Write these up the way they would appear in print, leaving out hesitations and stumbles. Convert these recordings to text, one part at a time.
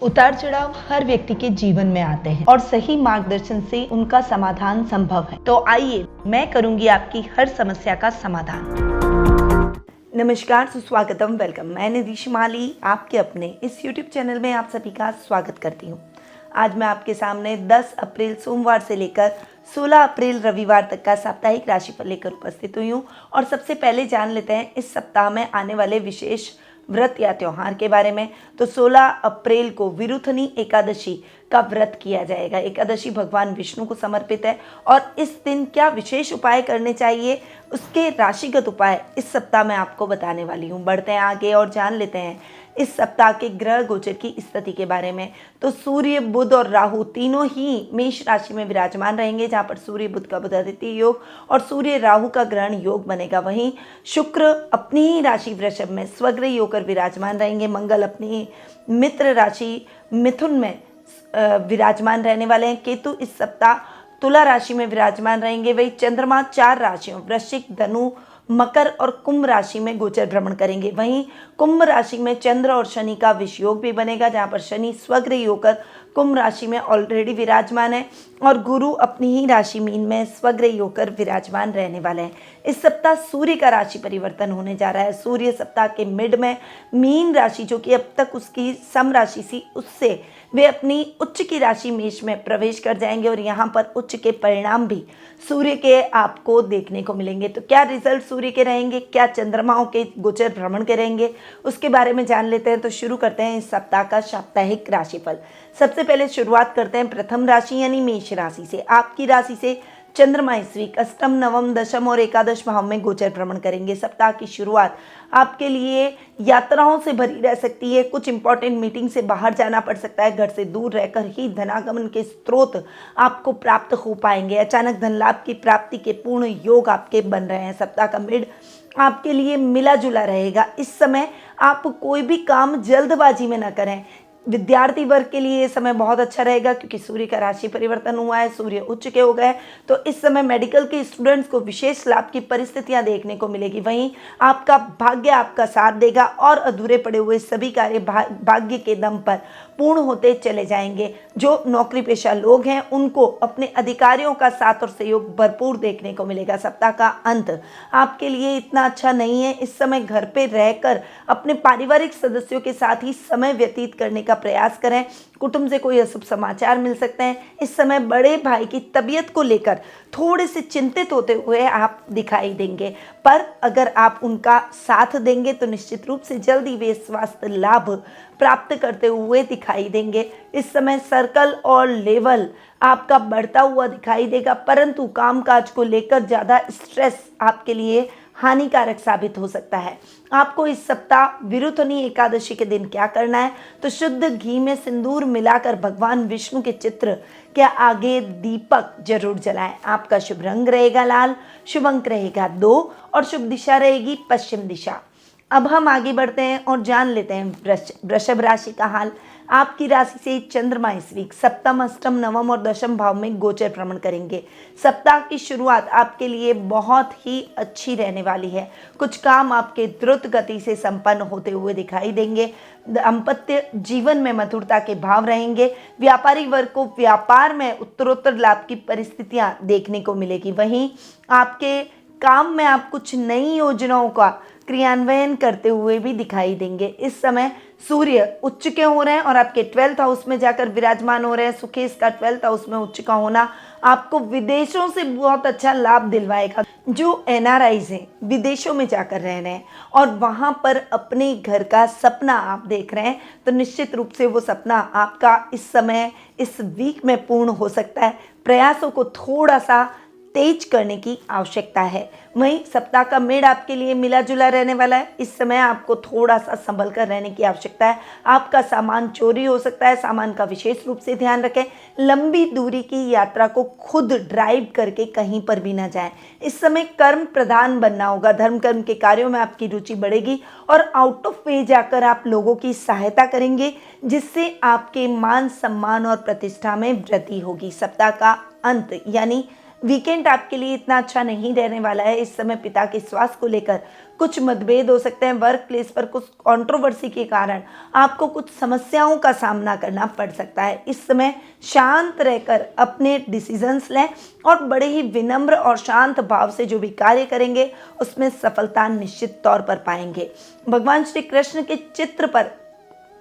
उतार चढ़ाव हर व्यक्ति के जीवन में आते हैं और सही मार्गदर्शन से उनका समाधान संभव है। तो आइए मैं करूंगी आपकी हर समस्या का समाधान। नमस्कार, सुस्वागतम, वेलकम। मैं निधि शिमाली आपके अपने इस YouTube चैनल में आप सभी का स्वागत करती हूँ। आज मैं आपके सामने 10 अप्रैल सोमवार से लेकर 16 अप्रैल रविवार तक का साप्ताहिक राशिफल लेकर उपस्थित हुई हूँ। और सबसे पहले जान लेते हैं इस सप्ताह में आने वाले विशेष व्रत या त्योहार के बारे में। तो 16 अप्रैल को विरुथनी एकादशी का व्रत किया जाएगा। एकादशी भगवान विष्णु को समर्पित है और इस दिन क्या विशेष उपाय करने चाहिए, उसके राशिगत उपाय इस सप्ताह में आपको बताने वाली हूँ। बढ़ते हैं आगे और जान लेते हैं इस सप्ताह के ग्रह गोचर की स्थिति के बारे में। तो सूर्य, बुध और राहु तीनों ही मेष राशि में विराजमान रहेंगे, जहाँ पर सूर्य बुध का बुधादित्य योग और सूर्य राहु का ग्रहण योग बनेगा। वहीं शुक्र अपनी ही राशि वृषभ में स्वग्रही होकर विराजमान रहेंगे। मंगल अपनी मित्र राशि मिथुन में विराजमान रहने वाले हैं। केतु इस सप्ताह तुला राशि में विराजमान रहेंगे। वही चंद्रमा 4 राशियों वृश्चिक, धनु, मकर और कुंभ राशि में गोचर भ्रमण करेंगे। वहीं कुंभ राशि में चंद्र और शनि का विषयोग भी बनेगा, जहां पर शनि स्वग्रही होकर कुंभ राशि में ऑलरेडी विराजमान है और गुरु अपनी ही राशि मीन में स्वग्रही होकर विराजमान रहने वाले हैं। इस सप्ताह सूर्य का राशि परिवर्तन होने जा रहा है। सूर्य सप्ताह के मिड में मीन राशि, जो कि अब तक उसकी सम राशि थी, उससे वे अपनी उच्च की राशि मेष में प्रवेश कर जाएंगे और यहाँ पर उच्च के परिणाम भी सूर्य के आपको देखने को मिलेंगे। तो क्या रिजल्ट सूर्य के रहेंगे, क्या चंद्रमाओं के गोचर भ्रमण के रहेंगे, उसके बारे में जान लेते हैं। तो शुरू करते हैं इस सप्ताह का साप्ताहिक राशिफल। सबसे पहले शुरुआत करते हैं प्रथम राशि यानी मेष राशि से। आपकी राशि से चंद्रमा इस वीक अष्टम, नवम, दशम और एकादश भाव में गोचर भ्रमण करेंगे। सप्ताह की शुरुआत आपके लिए यात्राओं से भरी रह सकती है। कुछ इंपॉर्टेंट मीटिंग से बाहर जाना पड़ सकता है। घर से दूर रहकर ही धनागमन के स्रोत आपको प्राप्त हो पाएंगे। अचानक धन लाभ की प्राप्ति के पूर्ण योग आपके बन रहे हैं। सप्ताह का मिड आपके लिए मिला जुला रहेगा। इस समय आप कोई भी काम जल्दबाजी में न करें। विद्यार्थी वर्ग के लिए ये समय बहुत अच्छा रहेगा, क्योंकि सूर्य का राशि परिवर्तन हुआ है, सूर्य उच्च के हो गए। तो इस समय मेडिकल के स्टूडेंट्स को विशेष लाभ की परिस्थितियां देखने को मिलेगी। वहीं आपका भाग्य आपका साथ देगा और अधूरे पड़े हुए सभी कार्य भाग्य के दम पर पूर्ण होते चले जाएंगे। जो नौकरी पेशा लोग हैं उनको अपने अधिकारियों का साथ और सहयोग भरपूर देखने को मिलेगा। सप्ताह का अंत आपके लिए इतना अच्छा नहीं है। इस समय घर पे रहकर अपने पारिवारिक सदस्यों के साथ ही समय व्यतीत करने का प्रयास करें। कुटुंब से कोई अशुभ समाचार मिल सकते हैं। इस समय बड़े भाई की तबीयत को लेकर थोड़े से चिंतित होते हुए आप दिखाई देंगे, पर अगर आप उनका साथ देंगे तो निश्चित रूप से जल्दी वे स्वास्थ्य लाभ प्राप्त करते हुए दिखाई देंगे। इस समय सर्कल और लेवल आपका बढ़ता हुआ दिखाई देगा, परंतु कामकाज को लेकर ज़्यादा स्ट्रेस आपके लिए हानिकारक साबित हो सकता है। आपको इस सप्ताह विरुथनी एकादशी के दिन क्या करना है, तो शुद्ध घी में सिंदूर मिलाकर भगवान विष्णु के चित्र के आगे दीपक जरूर जलाएं। आपका शुभ रंग रहेगा लाल, शुभ अंक रहेगा 2 और शुभ दिशा रहेगी पश्चिम दिशा। अब हम आगे बढ़ते हैं और जान लेते हैं वृषभ राशि का हाल। आपकी राशि से चंद्रमा इस वीक सप्तम, अष्टम, नवम और दशम भाव में गोचर भ्रमण करेंगे। सप्ताह की शुरुआत आपके लिए बहुत ही अच्छी रहने वाली है। कुछ काम आपके द्रुत गति से संपन्न होते हुए दिखाई देंगे। दाम्पत्य जीवन में मधुरता के भाव रहेंगे। व्यापारी वर्ग को व्यापार में उत्तरोत्तर लाभ की परिस्थितियां देखने को मिलेगी। वहीं आपके काम में आप कुछ नई योजनाओं का क्रियान्वयन करते हुए भी दिखाई देंगे। इस समय सूर्य उच्च के हो रहे हैं और आपके 12th हाउस में जाकर विराजमान हो रहे हैं। सुखेश का 12th हाउस में उच्च का होना आपको विदेशों से बहुत अच्छा लाभ दिलवाएगा। जो एनआरआईज हैं, विदेशों में जाकर रह रहे हैं और वहां पर अपने घर का सपना आप देख रहे हैं, तो निश्चित रूप से वो सपना आपका इस समय इस वीक में पूर्ण हो सकता है। प्रयासों को थोड़ा सा तेज करने की आवश्यकता है। वहीं सप्ताह का मिड आपके लिए मिला जुला रहने वाला है। इस समय आपको थोड़ा सा संभल कर रहने की आवश्यकता है। आपका सामान चोरी हो सकता है, सामान का विशेष रूप से ध्यान रखें। लंबी दूरी की यात्रा को खुद ड्राइव करके कहीं पर भी ना जाएं। इस समय कर्म प्रधान बनना होगा। धर्म कर्म के कार्यों में आपकी रुचि बढ़ेगी और आउट ऑफ वे जाकर आप लोगों की सहायता करेंगे, जिससे आपके मान सम्मान और प्रतिष्ठा में वृद्धि होगी। सप्ताह का अंत यानी वीकेंड आपके लिए इतना अच्छा नहीं रहने वाला है। इस समय पिता के स्वास्थ्य को लेकर कुछ मतभेद हो सकते हैं। वर्क प्लेस पर कुछ कंट्रोवर्सी के कारण आपको कुछ समस्याओं का सामना करना पड़ सकता है। इस समय शांत रहकर अपने डिसीजंस लें और बड़े ही विनम्र और शांत भाव से जो भी कार्य करेंगे उसमें सफलता निश्चित तौर पर पाएंगे। भगवान श्री कृष्ण के चित्र पर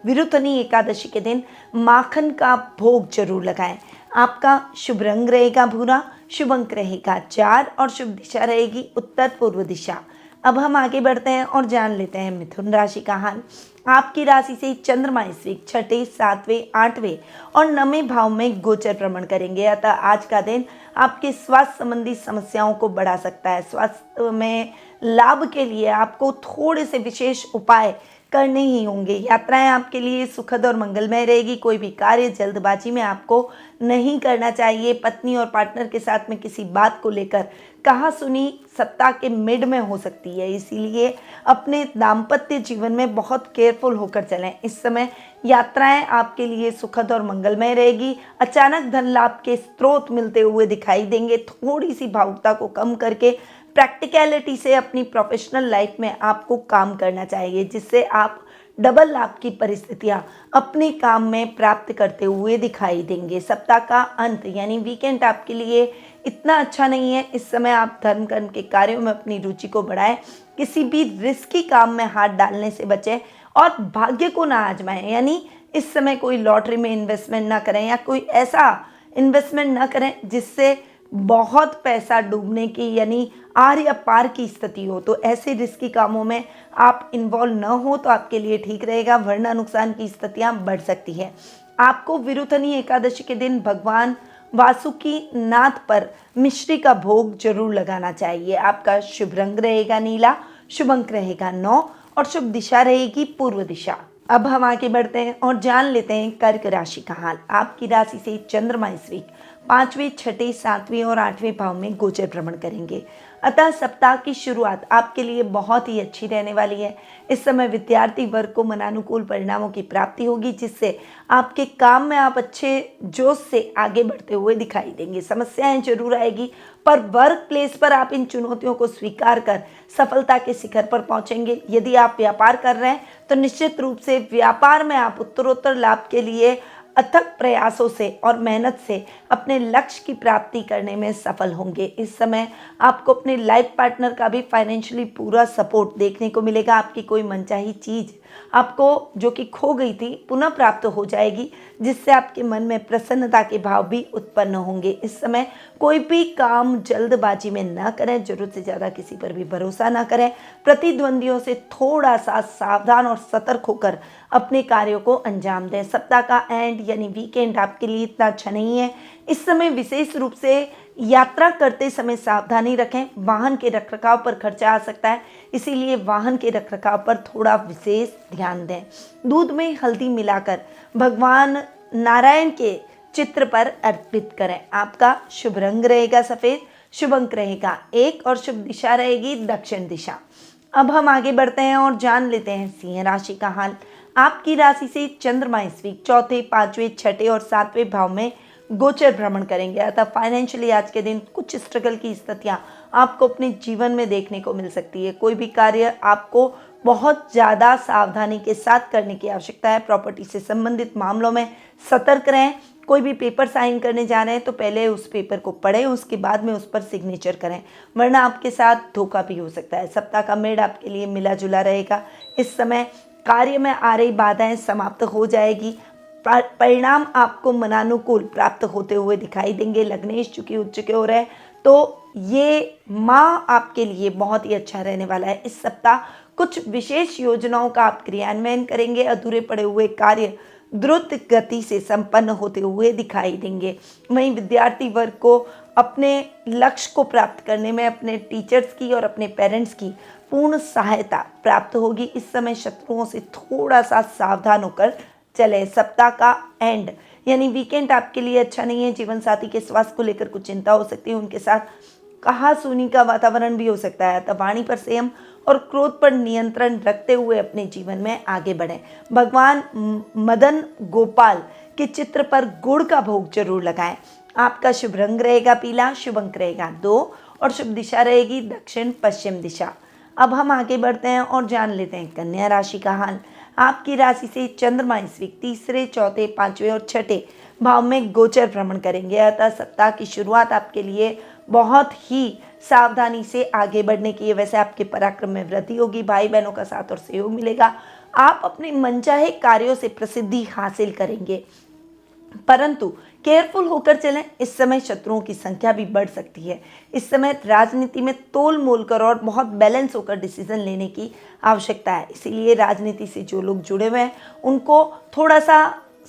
विरुद्धनी एकादशी के दिन माखन का भोग जरूर लगाएं। आपका शुभ रंग रहेगा भूरा, शुभ अंक रहेगा 4 और शुभ दिशा रहेगी उत्तर पूर्व दिशा। अब हम आगे बढ़ते हैं और जान लेते हैं मिथुन राशि का हाल। आपकी राशि से चंद्रमा इस वीक 6, 7, 8 और 9वें भाव में गोचर भ्रमण करेंगे। अतः आज का दिन आपके स्वास्थ्य संबंधी समस्याओं को बढ़ा सकता है। स्वास्थ्य में लाभ के लिए आपको थोड़े से विशेष उपाय करने ही होंगे। यात्राएं आपके लिए सुखद और मंगलमय रहेगी। कोई भी कार्य जल्दबाजी में आपको नहीं करना चाहिए। पत्नी और पार्टनर के साथ में किसी बात को लेकर कहा सुनी सप्ताह के मिड में हो सकती है, इसीलिए अपने दाम्पत्य जीवन में बहुत केयरफुल होकर चलें। इस समय यात्राएं आपके लिए सुखद और मंगलमय रहेगी। अचानक धन लाभ के स्रोत मिलते हुए दिखाई देंगे। थोड़ी सी भावुकता को कम करके प्रैक्टिकलिटी से अपनी प्रोफेशनल लाइफ में आपको काम करना चाहिए, जिससे आप डबल लाभ की परिस्थितियां अपने काम में प्राप्त करते हुए दिखाई देंगे। सप्ताह का अंत यानी वीकेंड आपके लिए इतना अच्छा नहीं है। इस समय आप धर्म कर्म के कार्यों में अपनी रुचि को बढ़ाएं। किसी भी रिस्की काम में हाथ डालने से बचें और भाग्य को ना आजमाएं। यानी इस समय कोई लॉटरी में इन्वेस्टमेंट ना करें या कोई ऐसा इन्वेस्टमेंट ना करें जिससे बहुत पैसा डूबने की यानी आर या पार की स्थिति हो। तो ऐसे रिस्की कामों में आप इन्वॉल्व न हो तो आपके लिए ठीक रहेगा, वरना नुकसान की स्थितियां बढ़ सकती है। आपको विरुद्धनी एकादशी के दिन भगवान वासुकी नाथ पर मिश्री का भोग जरूर लगाना चाहिए। आपका शुभ रंग रहेगा नीला, शुभ अंक रहेगा 9 और शुभ दिशा रहेगी पूर्व दिशा। अब हम आगे बढ़ते हैं और जान लेते हैं कर्क राशि का हाल। आपकी राशि से चंद्रमा इस वीक 5वें, 6, 7वें और 8वें भाव में गोचर भ्रमण करेंगे। अतः सप्ताह की शुरुआत आपके लिए बहुत ही अच्छी रहने वाली है। इस समय विद्यार्थी वर्ग को मनानुकूल परिणामों की प्राप्ति होगी, जिससे आपके काम में आप अच्छे जोश से आगे बढ़ते हुए दिखाई देंगे। समस्याएं जरूर आएगी, पर वर्क प्लेस पर आप इन चुनौतियों को स्वीकार कर सफलता के शिखर पर पहुंचेंगे। यदि आप व्यापार कर रहे हैं तो निश्चित रूप से व्यापार में आप उत्तरोत्तर लाभ के लिए अथक प्रयासों से और मेहनत से अपने लक्ष्य की प्राप्ति करने में सफल होंगे। इस समय आपको अपने लाइफ पार्टनर का भी फाइनेंशियली पूरा सपोर्ट देखने को मिलेगा। आपकी कोई मनचाही चीज़ आपको जो कि खो गई थी पुनः प्राप्त हो जाएगी, जिससे आपके मन में प्रसन्नता के भाव भी उत्पन्न होंगे। इस समय कोई भी काम जल्दबाजी में न करें, जरूरत से ज़्यादा किसी पर भी भरोसा न करें। प्रतिद्वंदियों से थोड़ा सा सावधान और सतर्क होकर अपने कार्यों को अंजाम दें। सप्ताह का एंड यानी वीकेंड आपके लिए इतना अच्छा नहीं है। इस समय विशेष रूप से यात्रा करते समय सावधानी रखें। वाहन के रखरखाव पर खर्चा आ सकता है, इसीलिए वाहन के रखरखाव पर थोड़ा विशेष ध्यान दें। दूध में हल्दी मिलाकर भगवान नारायण के चित्र पर अर्पित करें। आपका शुभ रंग रहेगा सफ़ेद, शुभ अंक रहेगा 1 और शुभ दिशा रहेगी दक्षिण दिशा। अब हम आगे बढ़ते हैं और जान लेते हैं सिंह राशि का हाल। आपकी राशि से चंद्रमा इस वीक 4, 5, 6 और 7वें भाव में गोचर भ्रमण करेंगे। अतः फाइनेंशियली आज के दिन कुछ स्ट्रगल की स्थितियां आपको अपने जीवन में देखने को मिल सकती है। कोई भी कार्य आपको बहुत ज़्यादा सावधानी के साथ करने की आवश्यकता है। प्रॉपर्टी से संबंधित मामलों में सतर्क रहें। कोई भी पेपर साइन करने जा रहे हैं तो पहले उस पेपर को पढ़ें, उसके बाद में उस पर सिग्नेचर करें, वरना आपके साथ धोखा भी हो सकता है। सप्ताह का मेड आपके लिए मिला जुला रहेगा। इस समय कार्य में आ रही बाधाएं समाप्त हो जाएगी। परिणाम आपको मनानुकूल प्राप्त होते हुए दिखाई देंगे। लग्नेश चूंकि उच्च के हो रहे हैं तो ये माह आपके लिए बहुत ही अच्छा रहने वाला है। इस सप्ताह कुछ विशेष योजनाओं का आप क्रियान्वयन करेंगे। अधूरे पड़े हुए कार्य द्रुत गति से संपन्न होते हुए दिखाई देंगे। वहीं विद्यार्थी वर्ग को अपने लक्ष्य को प्राप्त करने में अपने टीचर्स की और अपने पेरेंट्स की पूर्ण सहायता प्राप्त होगी। इस समय शत्रुओं से थोड़ा सा सावधान होकर चले। सप्ताह का एंड यानी वीकेंड आपके लिए अच्छा नहीं है। जीवन साथी के स्वास्थ्य को लेकर कुछ चिंता हो सकती है, उनके साथ कहा सुनी का वातावरण भी हो सकता है। तब वाणी पर संयम और क्रोध पर नियंत्रण रखते हुए अपने जीवन में आगे बढ़ें। भगवान मदन गोपाल के चित्र पर गुड़ का भोग जरूर लगाएं। आपका शुभ रंग रहेगा पीला, शुभ अंक रहेगा 2 और शुभ दिशा रहेगी दक्षिण पश्चिम दिशा। अब हम आगे बढ़ते हैं और जान लेते हैं कन्या राशि का हाल। आपकी राशि से चंद्रमा इस वीक तीसरे, चौथे, पांचवें और छठे भाव में गोचर भ्रमण करेंगे। अतः सप्ताह की शुरुआत आपके लिए बहुत ही सावधानी से आगे बढ़ने की है। वैसे आपके पराक्रम में वृद्धि होगी, भाई बहनों का साथ और सहयोग मिलेगा। आप अपने मनचाहे कार्यों से प्रसिद्धि हासिल करेंगे, परंतु केयरफुल होकर चलें। इस समय शत्रुओं की संख्या भी बढ़ सकती है। इस समय राजनीति में तोल मोल कर और बहुत बैलेंस होकर डिसीजन लेने की आवश्यकता है। इसीलिए राजनीति से जो लोग जुड़े हुए हैं उनको थोड़ा सा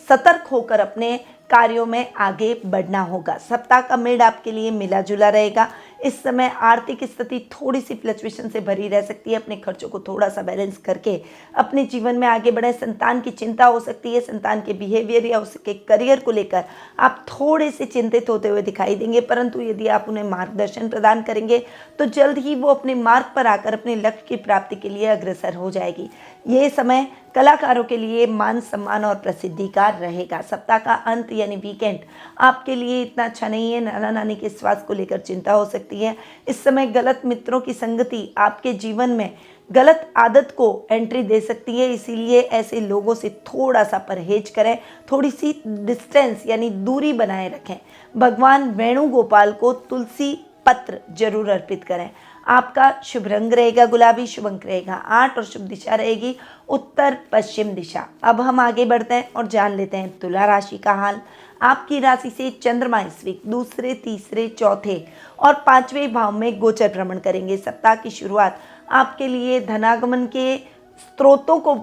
सतर्क होकर अपने कार्यों में आगे बढ़ना होगा। सप्ताह का मिड आपके लिए मिला जुला रहेगा। इस समय आर्थिक स्थिति थोड़ी सी फ्लक्चुएशन से भरी रह सकती है। अपने खर्चों को थोड़ा सा बैलेंस करके अपने जीवन में आगे बढ़े। संतान की चिंता हो सकती है, संतान के बिहेवियर या उसके करियर को लेकर आप थोड़े से चिंतित होते हुए दिखाई देंगे, परंतु यदि आप उन्हें मार्गदर्शन प्रदान करेंगे तो जल्द ही वो अपने मार्ग पर आकर अपने लक्ष्य की प्राप्ति के लिए अग्रसर हो जाएगी। ये समय कलाकारों के लिए मान सम्मान और प्रसिद्धि का रहेगा। सप्ताह का अंत यानी वीकेंड आपके लिए इतना अच्छा नहीं है। नाना नानी के स्वास्थ्य को लेकर चिंता हो सकती है। इस समय गलत मित्रों की संगति आपके जीवन में गलत आदत को एंट्री दे सकती है, इसीलिए ऐसे लोगों से थोड़ा सा परहेज करें, थोड़ी सी डिस्टेंस यानी दूरी बनाए रखें। भगवान वेणुगोपाल को तुलसी पत्र जरूर अर्पित करें। आपका शुभ रंग रहेगा गुलाबी, शुभ अंक रहेगा 8 और शुभ दिशा रहेगी उत्तर पश्चिम दिशा। अब हम आगे बढ़ते हैं और जान लेते हैं तुला राशि का हाल। आपकी राशि से चंद्रमा इस वीक दूसरे, तीसरे, चौथे और पांचवें भाव में गोचर भ्रमण करेंगे। सप्ताह की शुरुआत आपके लिए धनागमन के स्रोतों को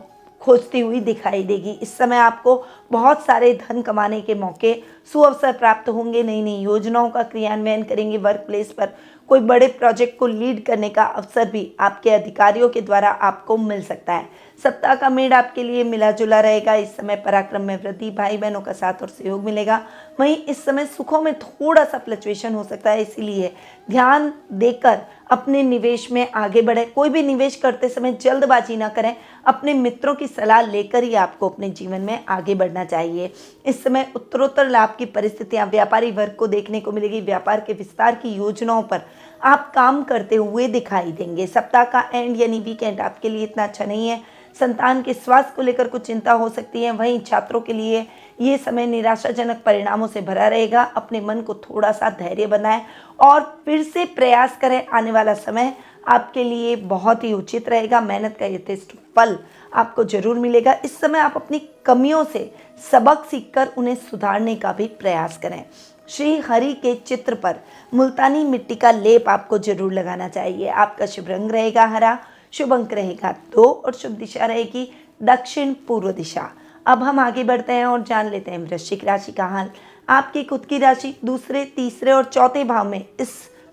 खोजती हुई दिखाई देगी। इस समय आपको बहुत सारे धन कमाने के मौके, सुअवसर प्राप्त होंगे। नई नई योजनाओं का क्रियान्वयन करेंगे। वर्क प्लेस पर कोई बड़े प्रोजेक्ट को लीड करने का अवसर भी आपके अधिकारियों के द्वारा आपको मिल सकता है। सप्ताह का मिड आपके लिए मिला जुला रहेगा। इस समय पराक्रम में वृद्धि, भाई बहनों का साथ और सहयोग मिलेगा। वहीं इस समय सुखों में थोड़ा सा फ्लक्चुएशन हो सकता है, इसीलिए ध्यान देकर अपने निवेश में आगे बढ़े। कोई भी निवेश करते समय जल्दबाजी ना करें। अपने मित्रों की सलाह लेकर ही आपको अपने जीवन में आगे बढ़ना चाहिए। इस समय उत्तरोत्तर लाभ की परिस्थितियां व्यापारी वर्ग को देखने को मिलेगी। व्यापार के विस्तार की योजनाओं पर आप काम करते हुए दिखाई देंगे। सप्ताह का एंड यानी वीकेंड आपके लिए इतना अच्छा नहीं है। संतान के स्वास्थ्य को लेकर कुछ चिंता हो सकती है। वहीं छात्रों के लिए ये समय निराशाजनक परिणामों से भरा रहेगा। अपने मन को थोड़ा सा धैर्य बनाएं और फिर से प्रयास करें। आने वाला समय आपके लिए बहुत ही उचित रहेगा। मेहनत का यथेष्ट फल आपको जरूर मिलेगा। इस समय आप अपनी कमियों से सबक सीखकर उन्हें सुधारने का भी प्रयास करें। श्री हरि के चित्र पर मुल्तानी मिट्टी का लेप आपको जरूर लगाना चाहिए। आपका शुभ रंग रहेगा हरा, शुभ अंक रहेगा 2 और शुभ दिशा रहेगी दक्षिण पूर्व दिशा। अब हम आगे बढ़ते हैं और जान लेते हैं वृश्चिक राशि का हाल। आपकी खुद की राशि दूसरे, तीसरे और चौथे भाव में इस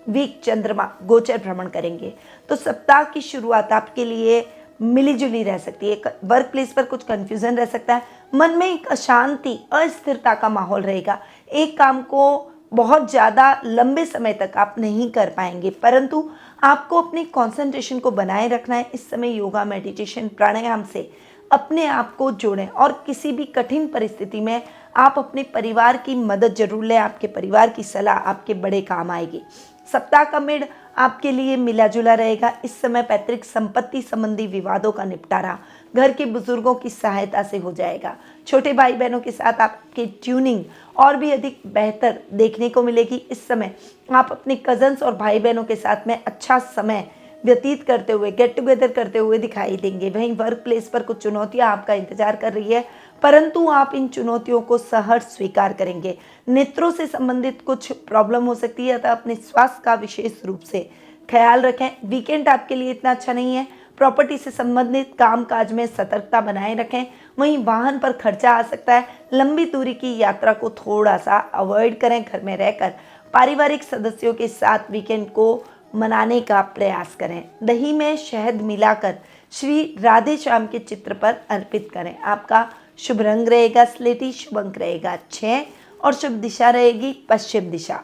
वीक चंद्रमा गोचर भ्रमण करेंगे। तो सप्ताह की शुरुआत आपके लिए मिली जुली रह सकती है। वर्क प्लेस पर कुछ कंफ्यूजन रह सकता है। मन में एक अशांति, अस्थिरता का माहौल रहेगा। एक काम को बहुत ज़्यादा लंबे समय तक आप नहीं कर पाएंगे, परंतु आपको अपनी कंसंट्रेशन को बनाए रखना है। इस समय योगा, मेडिटेशन, प्राणायाम से अपने आप को जोड़ें और किसी भी कठिन परिस्थिति में आप अपने परिवार की मदद जरूर लें। आपके परिवार की सलाह आपके बड़े काम आएगी। सप्ताह का मिड आपके लिए मिला जुला रहेगा। इस समय पैतृक संपत्ति संबंधी विवादों का निपटारा घर के बुजुर्गों की सहायता से हो जाएगा। छोटे भाई बहनों के साथ आपकी ट्यूनिंग और भी अधिक बेहतर देखने को मिलेगी। इस समय आप अपने कजन्स और भाई बहनों के साथ में अच्छा समय व्यतीत करते हुए, गेट टुगेदर करते हुए दिखाई देंगे। वहीं वर्क प्लेस पर कुछ चुनौतियां आपका इंतजार कर रही है, परंतु आप इन चुनौतियों को सहर्ष स्वीकार करेंगे। नेत्रों से संबंधित कुछ प्रॉब्लम हो सकती है, अतः अपने स्वास्थ्य का विशेष रूप से ख्याल रखें। वीकेंड आपके लिए इतना अच्छा नहीं है। प्रॉपर्टी से संबंधित काम काज में सतर्कता बनाए रखें। वहीं वाहन पर खर्चा आ सकता है। लंबी दूरी की यात्रा को थोड़ा सा अवॉइड करें। घर में रहकर पारिवारिक सदस्यों के साथ वीकेंड को मनाने का प्रयास करें। दही में शहद मिलाकर श्री राधे श्याम के चित्र पर अर्पित करें। आपका शुभ रंग रहेगा स्लेटी, शुभ अंक रहेगा 6 और शुभ दिशा रहेगी पश्चिम दिशा।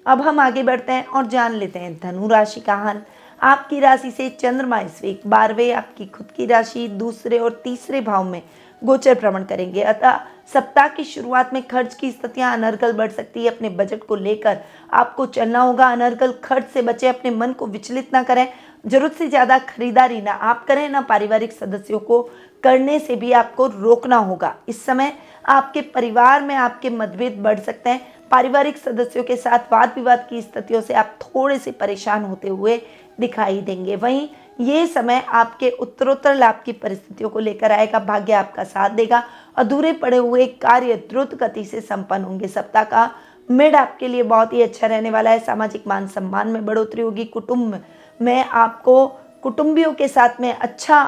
अब हम आगे बढ़ते हैं और जान लेते हैं धनु राशि का हाल। आपकी राशि से चंद्रमा इस वीक 12वें, आपकी खुद की राशि दूसरे और तीसरे भाव में गोचर भ्रमण करेंगे। अतः सप्ताह की शुरुआत में खर्च की स्थितियां अनर्गल बढ़ सकती है। अपने बजट को लेकर आपको चलना होगा। अनर्गल खर्च से बचे, अपने मन को विचलित ना करें। जरूरत से ज़्यादा खरीदारी ना आप करें, ना पारिवारिक सदस्यों को करने से भी आपको रोकना होगा। इस समय आपके परिवार में आपके मतभेद बढ़ सकते हैं। पारिवारिक सदस्यों के साथ वाद विवाद की स्थितियों से आप थोड़े से परेशान होते हुए दिखाई देंगे। वहीं ये समय आपके उत्तरोत्तर लाभ की परिस्थितियों को लेकर आएगा। भाग्य आपका साथ देगा। अधूरे पड़े हुए कार्य द्रुत गति से संपन्न होंगे। सप्ताह का मिड आपके लिए बहुत ही अच्छा रहने वाला है। सामाजिक मान सम्मान में बढ़ोतरी होगी। कुटुंब में आपको कुटुंबियों के साथ में अच्छा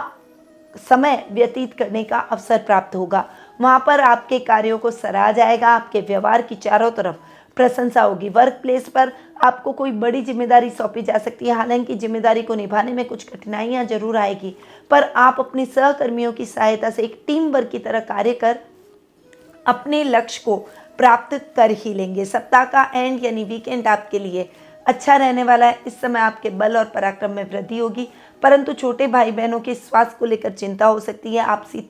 समय व्यतीत करने का अवसर प्राप्त होगा। वहाँ पर आपके कार्यों को सराहा जाएगा। आपके व्यवहार की चारों तरफ प्रशंसा होगी। वर्क प्लेस पर आपको कोई बड़ी जिम्मेदारी सौंपी जा सकती है। हालांकि जिम्मेदारी को निभाने में कुछ कठिनाइयाँ जरूर आएगी, पर आप अपने सहकर्मियों की सहायता से एक टीम वर्क की तरह कार्य कर अपने लक्ष्य को प्राप्त कर ही लेंगे। सप्ताह का एंड यानी वीकेंड आपके लिए अच्छा रहने वाला है। इस समय आपके बल और पराक्रम में वृद्धि होगी, परंतु छोटे भाई बहनों के स्वास्थ्य को लेकर चिंता हो सकती है। आपसी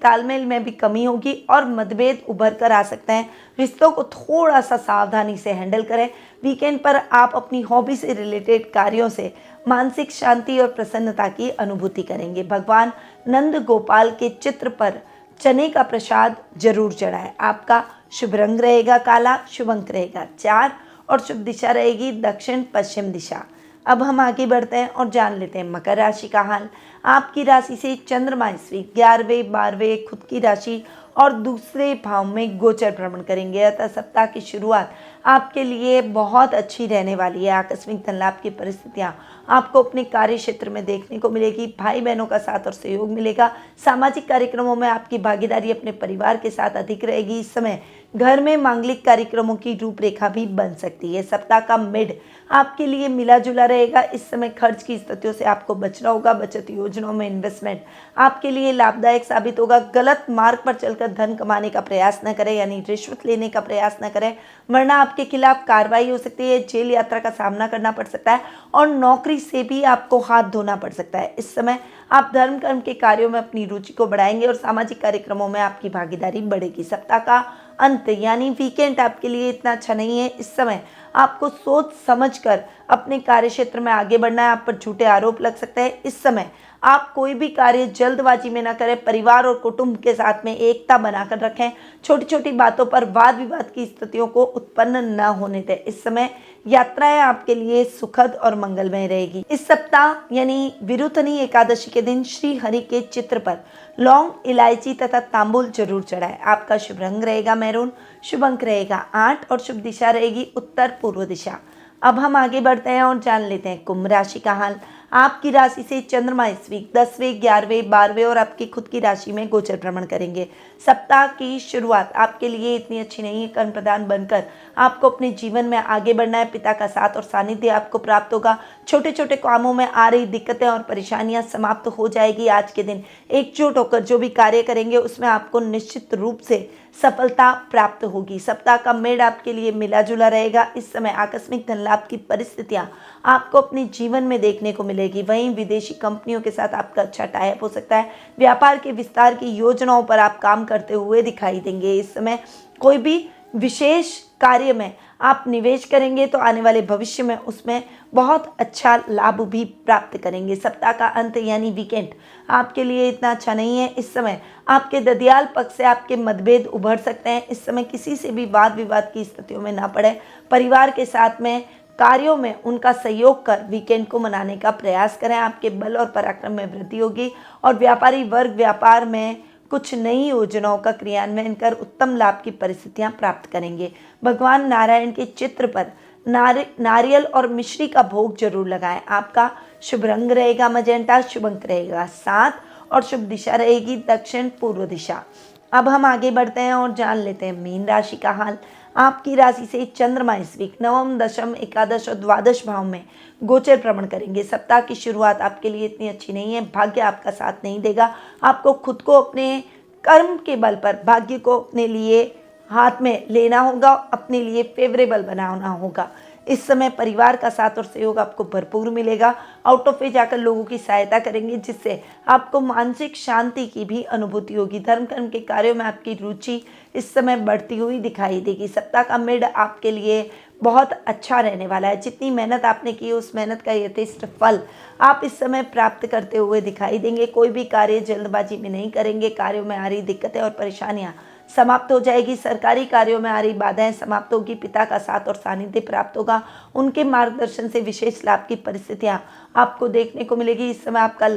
तालमेल में भी कमी होगी और मतभेद उभर कर आ सकते हैं। रिश्तों को थोड़ा सा सावधानी से हैंडल करें। वीकेंड पर आप अपनी हॉबी से रिलेटेड कार्यों से मानसिक शांति और प्रसन्नता की अनुभूति करेंगे। भगवान नंद गोपाल के चित्र पर चने का प्रसाद जरूर चढ़ाएं। आपका शुभ रंग रहेगा काला, शुभ अंक रहेगा 4 और शुभ दिशा रहेगी दक्षिण पश्चिम दिशा। अब हम आगे बढ़ते हैं और जान लेते हैं मकर राशि का हाल। आपकी राशि से चंद्रमा इस वीक 11वें 12वें खुद की राशि और दूसरे भाव में गोचर भ्रमण करेंगे। अतः सप्ताह की शुरुआत आपके लिए बहुत अच्छी रहने वाली है। आकस्मिक धन लाभ की परिस्थितियां आपको अपने कार्य क्षेत्र में देखने को मिलेगी। भाई बहनों का साथ और सहयोग मिलेगा। सामाजिक कार्यक्रमों में आपकी भागीदारी अपने परिवार के साथ अधिक रहेगी। इस समय घर में मांगलिक कार्यक्रमों की रूपरेखा भी बन सकती है। सप्ताह का मिड आपके लिए मिला जुला रहेगा। इस समय खर्च की स्थितियों से आपको बचना होगा। बचत योजनाओं में इन्वेस्टमेंट आपके लिए लाभदायक साबित होगा। गलत मार्ग पर चलकर धन कमाने का प्रयास न करें, यानी रिश्वत लेने का प्रयास न करें, वरना आपके खिलाफ कार्रवाई हो सकती है। जेल यात्रा का सामना करना पड़ सकता है और नौकरी से भी आपको हाथ धोना पड़ सकता है। इस समय आप धर्म कर्म के कार्यों में अपनी रुचि को बढ़ाएंगे और सामाजिक कार्यक्रमों में आपकी भागीदारी बढ़ेगी। सप्ताह का अंत यानी वीकेंड आपके लिए इतना अच्छा नहीं है। इस समय आपको सोच समझकर अपने कार्य क्षेत्र में आगे बढ़ना है। आप पर झूठे आरोप लग सकते हैं। इस समय आप कोई भी कार्य जल्दबाजी में ना करें। परिवार और कुटुंब के साथ में एकता बनाकर रखें। छोटी छोटी बातों पर वाद विवाद की स्थितियों को उत्पन्न न होने दें। इस समय यात्राएं आपके लिए सुखद और मंगलमय रहेगी। इस सप्ताह यानी विरुथनी एकादशी के दिन श्री हरि के चित्र पर लौंग, इलायची तथा तांबुल जरूर चढ़ाएं। आपका शुभ रंग रहेगा मैरून, शुभ अंक रहेगा 8 और शुभ दिशा रहेगी उत्तर पूर्व दिशा। अब हम आगे बढ़ते हैं और जान लेते हैं कुंभ राशि का हाल। आपकी राशि से चंद्रमा इस वीक 10वें 11वें 12वें और आपकी खुद की राशि में गोचर भ्रमण करेंगे। सप्ताह की शुरुआत आपके लिए इतनी अच्छी नहीं है। कर्म प्रधान बनकर आपको अपने जीवन में आगे बढ़ना है। पिता का साथ और सानिध्य आपको प्राप्त होगा। छोटे छोटे कामों में आ रही दिक्कतें और परेशानियां समाप्त हो जाएगी। आज के दिन एकजुट होकर जो भी कार्य करेंगे उसमें आपको निश्चित रूप से सफलता प्राप्त होगी। सप्ताह का मेड आपके लिए मिला जुला रहेगा। इस समय आकस्मिक धन लाभ की परिस्थितियां आपको अपने जीवन में देखने को मिलेगी। वहीं विदेशी कंपनियों के साथ आपका अच्छा टाइप हो सकता है। व्यापार के विस्तार की योजनाओं पर आप काम करते हुए दिखाई देंगे। इस समय कोई भी विशेष कार्य में आप निवेश करेंगे तो आने वाले भविष्य में उसमें बहुत अच्छा लाभ भी प्राप्त करेंगे। सप्ताह का अंत यानी वीकेंड आपके लिए इतना अच्छा नहीं है। इस समय आपके ददियाल पक्ष से आपके मतभेद उभर सकते हैं। इस समय किसी से भी वाद विवाद की स्थितियों में ना पड़े। परिवार के साथ में कार्यों में उनका सहयोग कर वीकेंड को मनाने का प्रयास करें। आपके बल और पराक्रम में वृद्धि होगी और व्यापारी वर्ग व्यापार में कुछ नई योजनाओं का क्रियान्वयन कर उत्तम लाभ की परिस्थितियां प्राप्त करेंगे। भगवान नारायण के चित्र पर नारियल और मिश्री का भोग जरूर लगाएं। आपका शुभ रंग रहेगा मजेंटा, शुभ अंक रहेगा 7 और शुभ दिशा रहेगी दक्षिण पूर्व दिशा। अब हम आगे बढ़ते हैं और जान लेते हैं मीन राशि का हाल। आपकी राशि से चंद्रमा इस वीक 9, 10, एकादश और द्वादश भाव में गोचर भ्रमण करेंगे। सप्ताह की शुरुआत आपके लिए इतनी अच्छी नहीं है। भाग्य आपका साथ नहीं देगा। आपको खुद को अपने कर्म के बल पर भाग्य को अपने लिए हाथ में लेना होगा, अपने लिए फेवरेबल बनाना होगा। इस समय परिवार का साथ और सहयोग आपको भरपूर मिलेगा। आउट ऑफ वे जाकर लोगों की सहायता करेंगे, जिससे आपको मानसिक शांति की भी अनुभूति होगी। धर्म कर्म के कार्यों में आपकी रुचि इस समय बढ़ती हुई दिखाई देगी। सप्ताह का मिड आपके लिए बहुत अच्छा रहने वाला है। जितनी मेहनत आपने की उस मेहनत का यथेष्ट फल आप इस समय प्राप्त करते हुए दिखाई देंगे। कोई भी कार्य जल्दबाजी में नहीं करेंगे। कार्यों में आ रही दिक्कतें और परेशानियां समाप्त हो जाएगी। सरकारी कार्यों में आ रही बाधाएं समाप्त होगी। पिता का साथ और सानिध्य प्राप्त होगा। उनके मार्गदर्शन से विशेष लाभ की परिस्थितियां आपको देखने को मिलेगी। इस समय आपका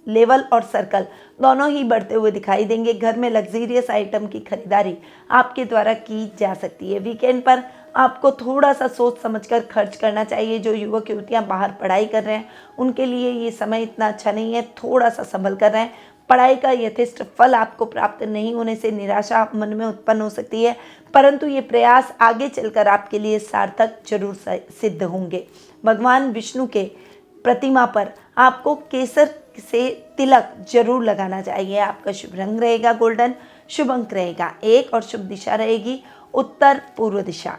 लेवल और सर्कल दोनों ही बढ़ते हुए दिखाई देंगे। घर में लग्जरियस आइटम की खरीदारी आपके द्वारा की जा सकती है। वीकेंड पर आपको थोड़ा सा सोच समझकर खर्च करना चाहिए। जो युवक युवतियां बाहर पढ़ाई कर रहे हैं उनके लिए ये समय इतना अच्छा नहीं है, थोड़ा सा संभल कर रहे हैं। पढ़ाई का यथेष्ट फल आपको प्राप्त नहीं होने से निराशा मन में उत्पन्न हो सकती है, परंतु ये प्रयास आगे चलकर आपके लिए सार्थक जरूर सिद्ध होंगे। भगवान विष्णु के प्रतिमा पर आपको केसर से तिलक जरूर लगाना चाहिए। आपका शुभ रंग रहेगा गोल्डन, शुभ अंक रहेगा 1 और शुभ दिशा रहेगी उत्तर पूर्व दिशा।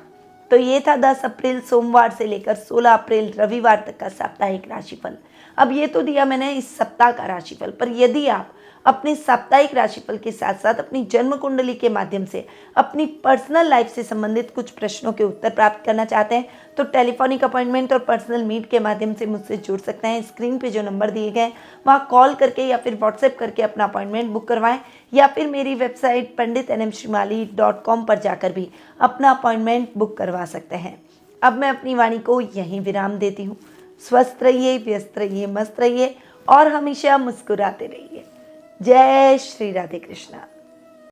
तो ये था 10 अप्रैल सोमवार से लेकर 16 अप्रैल रविवार तक का साप्ताहिक राशिफल। अब ये तो दिया मैंने इस सप्ताह का राशिफल, पर यदि आप अपने साप्ताहिक राशिफल के साथ साथ अपनी जन्म कुंडली के माध्यम से अपनी पर्सनल लाइफ से संबंधित कुछ प्रश्नों के उत्तर प्राप्त करना चाहते हैं तो टेलीफोनिक अपॉइंटमेंट और पर्सनल मीट के माध्यम से मुझसे जुड़ सकते हैं। स्क्रीन पे जो नंबर दिए गए वहाँ कॉल करके या फिर व्हाट्सएप करके अपना अपॉइंटमेंट बुक करवाएं, या फिर मेरी वेबसाइट panditnmshrimali.com पर जाकर भी अपना अपॉइंटमेंट बुक करवा सकते हैं। अब मैं अपनी वाणी को यहीं विराम देती हूँ। स्वस्थ रहिए, व्यस्त रहिए, मस्त रहिए और हमेशा मुस्कुराते रहिए। जय श्री राधे कृष्णा।